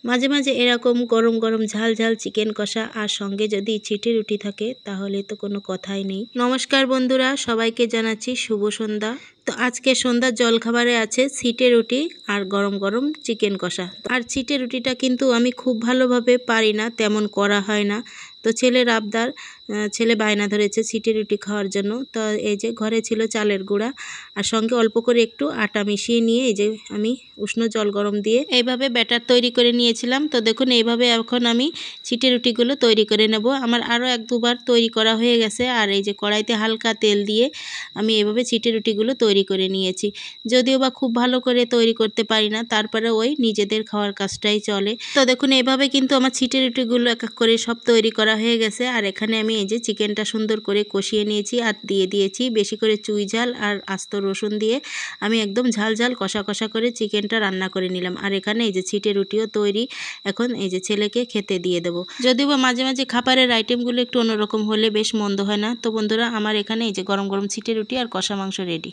মাঝে মাঝে এরকম গরম গরম ঝাল ঝাল চিকেন কষা আর সঙ্গে যদি ছিটে রুটি থাকে তাহলে তো কোনো কথাই নেই। নমস্কার বন্ধুরা, সবাইকে জানাচ্ছি শুভ সন্ধ্যা। তো আজকে সন্ধ্যার জলখাবারে আছে ছিটে রুটি আর গরম গরম চিকেন কষা। আর ছিটে রুটিটা কিন্তু আমি খুব ভালোভাবে পারি না, তেমন করা হয় না। তো ছেলের আবদার, ছেলে বায়না ধরেছে ছিটে রুটি খাওয়ার জন্য। তো এই যে ঘরে ছিল চালের গুঁড়া আর সঙ্গে অল্প করে একটু আটা মিশিয়ে নিয়ে এই যে আমি উষ্ণ জল গরম দিয়ে এইভাবে ব্যাটার তৈরি করে নিয়েছিলাম। তো দেখুন এইভাবে এখন আমি ছিটে রুটিগুলো তৈরি করে নেব। আমার আরও এক দুবার তৈরি করা হয়ে গেছে। আর এই যে কড়াইতে হালকা তেল দিয়ে আমি এইভাবে ছিটে রুটিগুলো তৈরি করে নিয়েছি। যদিও বা খুব ভালো করে তৈরি করতে পারি না, তারপরে ওই নিজেদের খাওয়ার কাজটাই চলে। তো দেখুন এইভাবে কিন্তু আমার ছিটে রুটিগুলো এক এক করে সব তৈরি করা হয়ে গেছে। আর এখানে আমি এই যে চিকেনটা সুন্দর করে কষিয়ে নিয়েছি আর দিয়ে দিয়েছি বেশি করে চুই ঝাল আর আস্ত রসুন দিয়ে আমি একদম ঝাল ঝাল কষা কষা করে চিকেনটা রান্না করে নিলাম। আর এখানে এই যে ছিটে রুটিও তৈরি, এখন এই যে ছেলেকে খেতে দিয়ে দেবো। যদিও বা মাঝে মাঝে খাবারের আইটেমগুলো একটু অন্যরকম হলে বেশ মন্দ হয় না। তো বন্ধুরা, আমার এখানে এই যে গরম গরম ছিটে রুটি আর কষা মাংস রেডি।